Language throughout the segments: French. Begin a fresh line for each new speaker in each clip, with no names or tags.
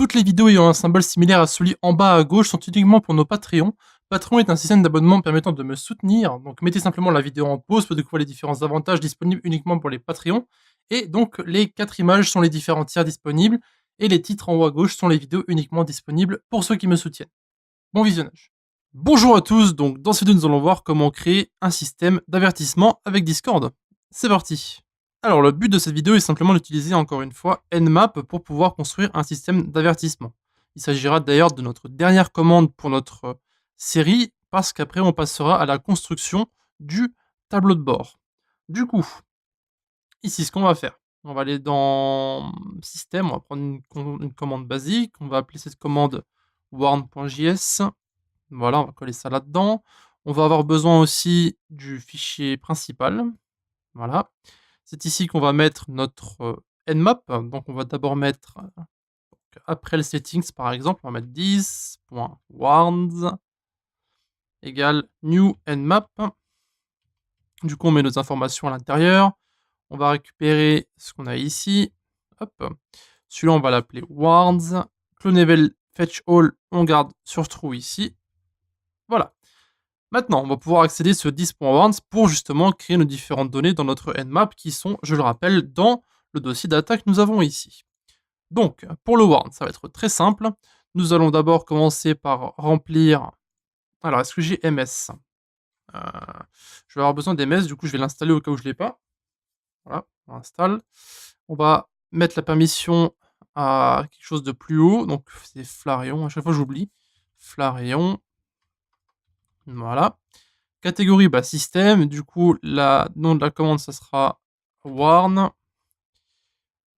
Toutes les vidéos ayant un symbole similaire à celui en bas à gauche sont uniquement pour nos Patreons. Patreon est un système d'abonnement permettant de me soutenir, donc mettez simplement la vidéo en pause pour découvrir les différents avantages disponibles uniquement pour les Patreons. Et donc les 4 images sont les différents tiers disponibles, et les titres en haut à gauche sont les vidéos uniquement disponibles pour ceux qui me soutiennent. Bon visionnage. Bonjour à tous, donc dans cette vidéo nous allons voir comment créer un système d'avertissement avec Discord. C'est parti. Alors le but de cette vidéo est simplement d'utiliser encore une fois Nmap pour pouvoir construire un système d'avertissement. Il s'agira d'ailleurs de notre dernière commande pour notre série, parce qu'après on passera à la construction du tableau de bord. Du coup, ici ce qu'on va faire, on va aller dans système, on va prendre une commande basique, on va appeler cette commande warn.js. Voilà, on va coller ça là-dedans. On va avoir besoin aussi du fichier principal. Voilà. C'est ici qu'on va mettre notre nmap. Donc on va d'abord mettre, après le settings par exemple, on va mettre this.warns égale new nmap. Du coup on met nos informations à l'intérieur. On va récupérer ce qu'on a ici. Hop. Celui-là on va l'appeler warns. Clonevel fetch all, on garde sur true ici. Voilà. Maintenant, on va pouvoir accéder à ce 10.warns pour justement créer nos différentes données dans notre nmap qui sont, je le rappelle, dans le dossier data que nous avons ici. Donc, pour le warn, ça va être très simple. Nous allons d'abord commencer par remplir... Alors, est-ce que j'ai ms Je vais avoir besoin d'ms, du coup je vais l'installer au cas où je ne l'ai pas. Voilà, on installe. On va mettre la permission à quelque chose de plus haut, donc c'est Flareon, à chaque fois j'oublie. Flareon. Voilà. Catégorie, bah, système. Du coup, le nom de la commande, ça sera warn.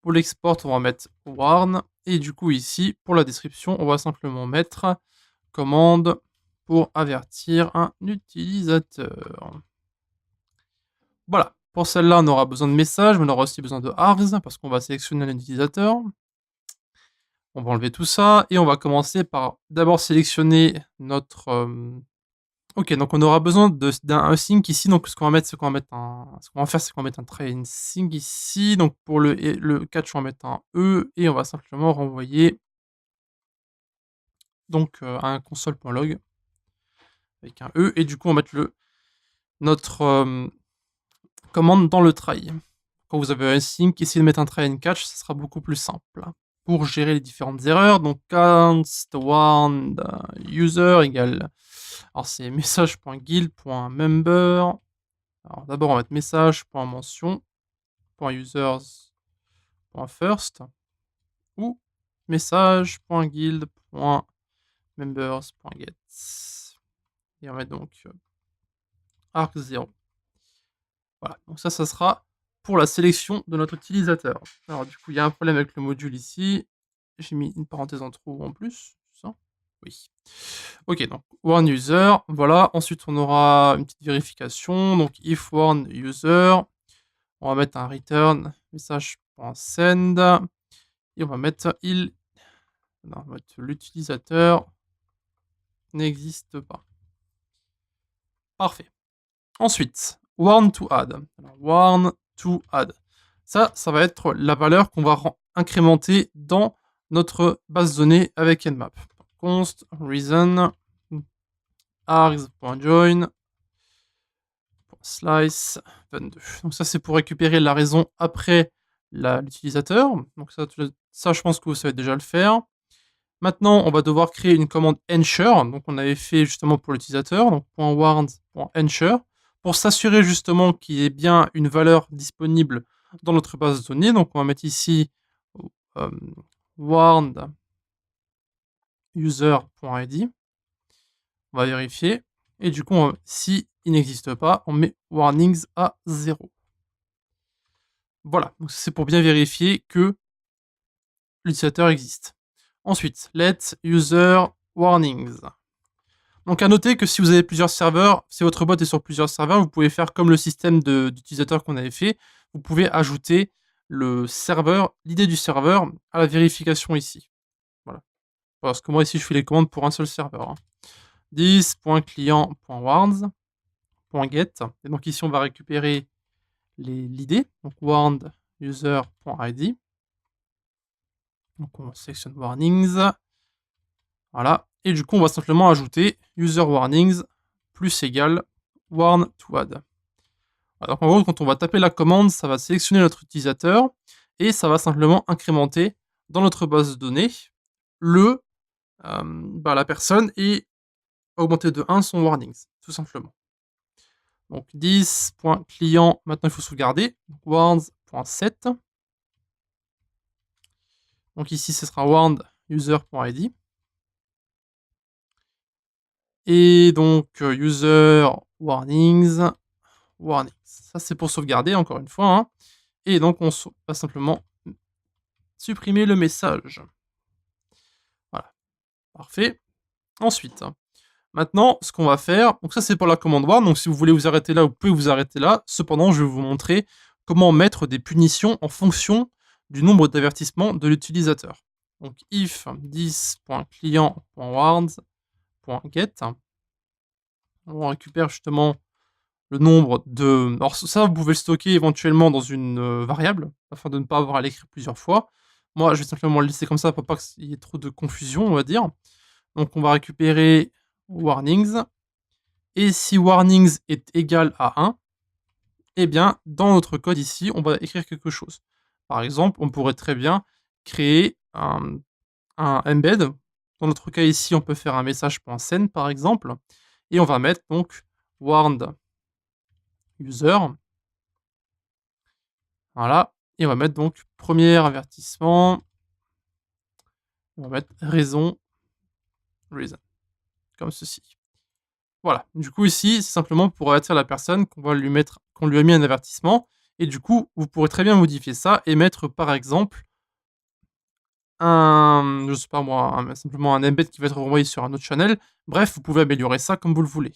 Pour l'export, on va mettre warn. Et du coup, ici, pour la description, on va simplement mettre commande pour avertir un utilisateur. Voilà. Pour celle-là, on aura besoin de message, mais on aura aussi besoin de args, parce qu'on va sélectionner un utilisateur. On va enlever tout ça, et on va commencer par d'abord sélectionner notre... Ok, donc on aura besoin d'un sync ici. Donc ce qu'on va faire, c'est qu'on va mettre un try and sync ici. Donc pour le catch, on va mettre un E et on va simplement renvoyer donc un console.log avec un E, et du coup on va mettre notre commande dans le try. Quand vous avez un sync, essayez de mettre un try and catch, ça sera beaucoup plus simple pour gérer les différentes erreurs. Donc const warn user égale, alors c'est message.guild.member. Alors d'abord on va mettre message.mention.users.first ou message.guild.members.get. Et on va mettre donc arc0. Voilà, donc ça sera pour la sélection de notre utilisateur. Alors du coup, il y a un problème avec le module ici. J'ai mis une parenthèse en trop en plus, ça. Oui. Ok, donc warn user, voilà. Ensuite, on aura une petite vérification. Donc if warn user, on va mettre un return message.send et on va mettre l'utilisateur n'existe pas. Parfait. Ensuite, warn to add. Alors, warn to add. Ça va être la valeur qu'on va incrémenter dans notre base de données avec Nmap. Const reason args.join slice 22. Donc ça, c'est pour récupérer la raison après l'utilisateur. Donc ça, je pense que vous savez déjà le faire. Maintenant, on va devoir créer une commande ensure. Donc on avait fait justement pour l'utilisateur. Donc .warns.ensure pour s'assurer justement qu'il y ait bien une valeur disponible dans notre base de données. Donc on va mettre ici warned user.id. On va vérifier. Et du coup, si il n'existe pas, on met warnings à 0. Voilà, donc c'est pour bien vérifier que l'utilisateur existe. Ensuite, let user warnings. Donc à noter que si vous avez plusieurs serveurs, si votre bot est sur plusieurs serveurs, vous pouvez faire comme le système d'utilisateur qu'on avait fait. Vous pouvez ajouter le serveur, l'idée du serveur à la vérification ici. Voilà. Parce que moi ici je fais les commandes pour un seul serveur. 10.client.warns.get. Et donc ici on va récupérer l'idée. Donc warned user.id. Donc on sélectionne warnings. Voilà. Et du coup, on va simplement ajouter user warnings plus égal warn to add. Alors en gros, quand on va taper la commande, ça va sélectionner notre utilisateur et ça va simplement incrémenter dans notre base de données la personne et augmenter de 1 son warnings, tout simplement. Donc 10.client, maintenant il faut sauvegarder. Warns.set. Donc ici, ce sera warned user.id. Et donc user warnings. Ça, c'est pour sauvegarder, encore une fois. Hein. Et donc, on va simplement supprimer le message. Voilà. Parfait. Ensuite, maintenant, ce qu'on va faire, donc ça, c'est pour la commande warn. Donc, si vous voulez vous arrêter là, vous pouvez vous arrêter là. Cependant, je vais vous montrer comment mettre des punitions en fonction du nombre d'avertissements de l'utilisateur. Donc, if 10.client.warns.get, on récupère justement le nombre de... Alors ça, vous pouvez le stocker éventuellement dans une variable, afin de ne pas avoir à l'écrire plusieurs fois. Moi, je vais simplement le laisser comme ça pour pas qu'il y ait trop de confusion, on va dire. Donc on va récupérer warnings. Et si warnings est égal à 1, eh bien, dans notre code ici, on va écrire quelque chose. Par exemple, on pourrait très bien créer un embed. Dans notre cas ici, on peut faire un message.send par exemple. Et on va mettre donc warned user. Voilà. Et on va mettre donc premier avertissement. On va mettre reason. Comme ceci. Voilà. Du coup, ici, c'est simplement pour avertir la personne qu'on lui a mis un avertissement. Et du coup, vous pourrez très bien modifier ça et mettre par exemple je sais pas moi, simplement un embed qui va être renvoyé sur un autre channel. Bref, vous pouvez améliorer ça comme vous le voulez.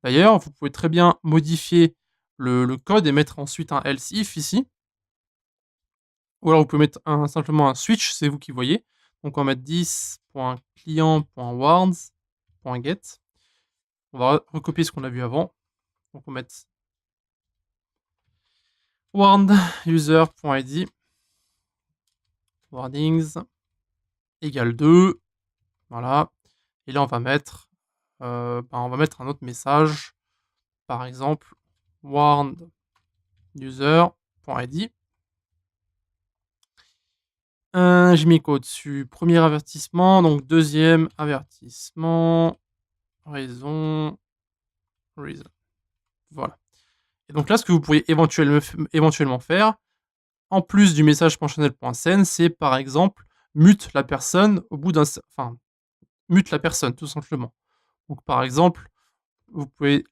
D'ailleurs, vous pouvez très bien modifier le code et mettre ensuite un else if ici. Ou alors vous pouvez mettre simplement un switch, c'est vous qui voyez. Donc on va mettre 10.client.warns.get. On va recopier ce qu'on a vu avant. Donc on va mettre warned user.id warnings égale 2. Voilà. Et là on va mettre un autre message. Par exemple, warned user.id. J'ai mis quoi au-dessus? Premier avertissement, donc deuxième avertissement, reason. Voilà. Et donc là, ce que vous pourriez éventuellement faire, en plus du message.channel.send, c'est par exemple mute la personne au bout d'un... Enfin, mute la personne, tout simplement. Donc par exemple, vous pouvez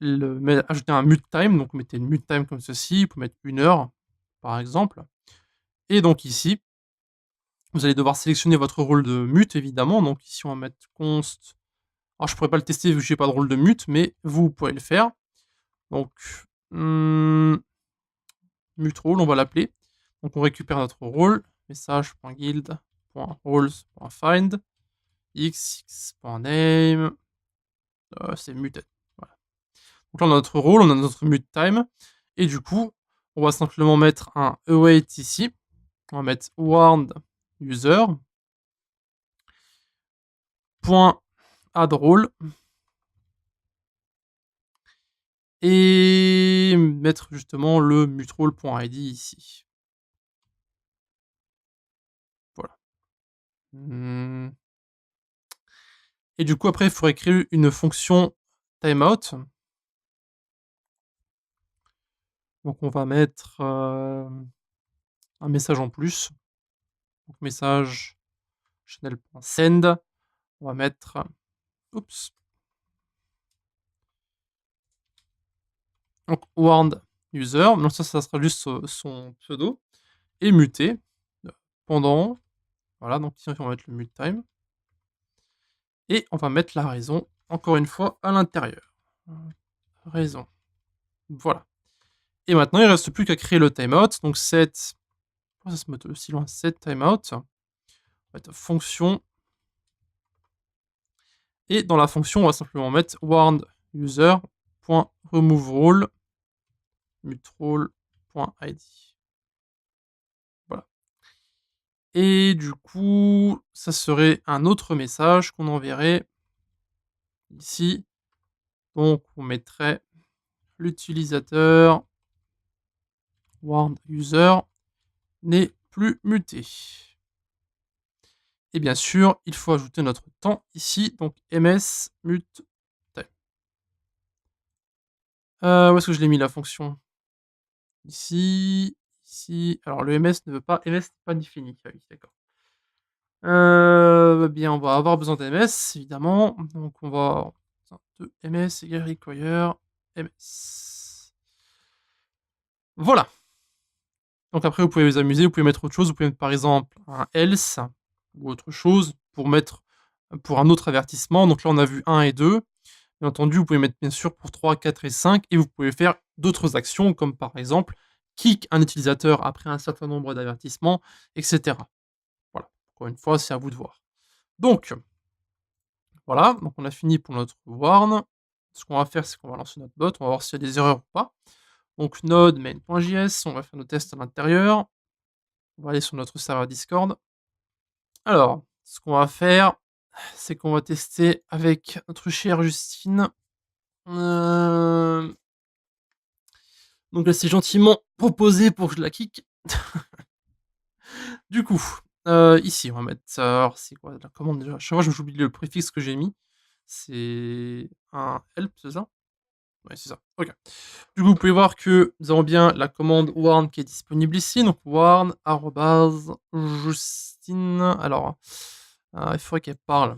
ajouter un mute time, donc vous mettez une mute time comme ceci, vous pouvez mettre 1 heure, par exemple. Et donc ici, vous allez devoir sélectionner votre rôle de mute, évidemment. Donc ici, on va mettre const. Alors, je pourrais pas le tester vu que j'ai pas de rôle de mute, mais vous pouvez le faire. Donc, mute role, on va l'appeler. Donc, on récupère notre rôle. Message.guild.roles.find x.name. C'est muted. Voilà. Donc là, on a notre rôle, on a notre mute time. Et du coup, on va simplement mettre un await ici. On va mettre warned user. Add role. Et mettre justement le mutrole.id ici. Voilà. Et du coup, après, il faudrait créer une fonction timeout. Donc, on va mettre un message en plus. Donc, message channel.send. On va mettre. Oups. Donc, warned user. Donc, ça sera juste son pseudo. Et muté pendant. Voilà, donc ici, on va mettre le mute time. Et on va mettre la raison, encore une fois, à l'intérieur. Raison. Voilà. Et maintenant, il ne reste plus qu'à créer le timeout. Donc, set. Pourquoi ça se met aussi loin? Set timeout. On va mettre fonction. Et dans la fonction, on va simplement mettre warned user.removeRole mutrole.id. Voilà. Et du coup, ça serait un autre message qu'on enverrait ici. Donc, on mettrait l'utilisateur warn user n'est plus muté. Et bien sûr, il faut ajouter notre temps ici, donc ms mute time. Où est-ce que je l'ai mis la fonction? Ici, ici. Alors le ms ne veut pas, ms n'est pas défini. Ah oui, d'accord. Bien, on va avoir besoin d'ms, évidemment. Donc on va de ms égale require ms. Voilà. Donc après, vous pouvez vous amuser, vous pouvez mettre autre chose. Vous pouvez mettre par exemple un else ou autre chose pour mettre pour un autre avertissement. Donc là, on a vu 1 et 2. Bien entendu, vous pouvez mettre bien sûr pour 3, 4 et 5. Et vous pouvez faire d'autres actions comme par exemple kick un utilisateur après un certain nombre d'avertissements, etc. Voilà. Encore une fois, c'est à vous de voir. Donc, voilà. Donc on a fini pour notre warn. Ce qu'on va faire, c'est qu'on va lancer notre bot. On va voir s'il y a des erreurs ou pas. Donc node main.js, on va faire nos tests à l'intérieur. On va aller sur notre serveur Discord. Alors, ce qu'on va faire, c'est qu'on va tester avec notre chère Justine. Donc elle s'est gentiment proposée pour que je la kick. Du coup, ici, on va mettre... Alors, c'est quoi la commande déjà? Chaque fois, j'oublie le préfixe que j'ai mis. C'est un help, c'est ça? Ouais, c'est ça. Ok. Du coup, vous pouvez voir que nous avons bien la commande warn qui est disponible ici. Donc warn Justine. Alors, il faudrait qu'elle parle.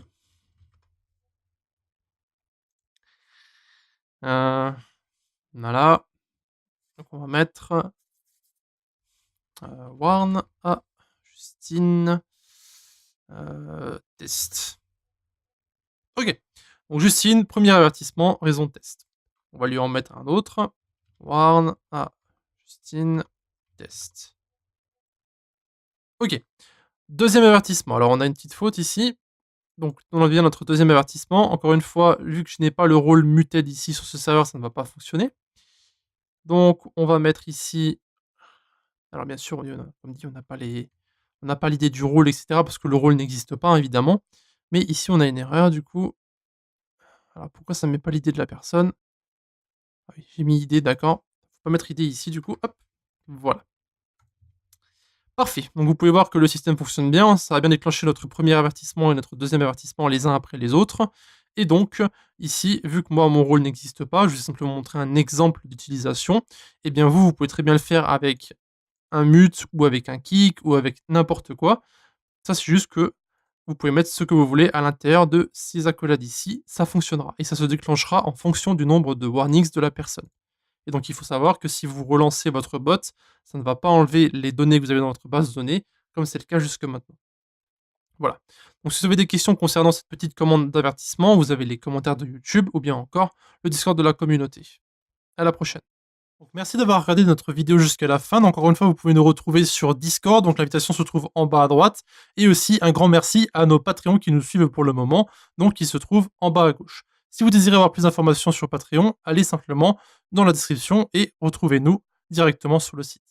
Voilà. Donc on va mettre warn à Justine test. Ok. Donc Justine, premier avertissement, raison de test. On va lui en mettre un autre. Warn à Justine test. Ok. Deuxième avertissement. Alors on a une petite faute ici. Donc on a bien notre deuxième avertissement. Encore une fois, vu que je n'ai pas le rôle muted ici sur ce serveur, ça ne va pas fonctionner. Donc on va mettre ici... Alors bien sûr, comme dit, on n'a pas l'idée du rôle, etc. Parce que le rôle n'existe pas, évidemment. Mais ici, on a une erreur, du coup. Alors pourquoi ça ne met pas l'idée de la personne? Ah oui, j'ai mis idée, d'accord. Faut pas mettre idée ici, du coup. Hop, voilà. Parfait. Donc vous pouvez voir que le système fonctionne bien. Ça a bien déclenché notre premier avertissement et notre deuxième avertissement les uns après les autres. Et donc, ici, vu que moi, mon rôle n'existe pas, je vais simplement montrer un exemple d'utilisation. Et bien vous pouvez très bien le faire avec un mute ou avec un kick ou avec n'importe quoi. Ça, c'est juste que vous pouvez mettre ce que vous voulez à l'intérieur de ces accolades ici. Ça fonctionnera. Et ça se déclenchera en fonction du nombre de warnings de la personne. Et donc, il faut savoir que si vous relancez votre bot, ça ne va pas enlever les données que vous avez dans votre base de données, comme c'est le cas jusque maintenant. Voilà. Donc, si vous avez des questions concernant cette petite commande d'avertissement, vous avez les commentaires de YouTube ou bien encore le Discord de la communauté. À la prochaine. Donc, merci d'avoir regardé notre vidéo jusqu'à la fin. Donc, encore une fois, vous pouvez nous retrouver sur Discord. Donc, l'invitation se trouve en bas à droite. Et aussi, un grand merci à nos Patreons qui nous suivent pour le moment. Donc, qui se trouvent en bas à gauche. Si vous désirez avoir plus d'informations sur Patreon, allez simplement dans la description et retrouvez-nous directement sur le site.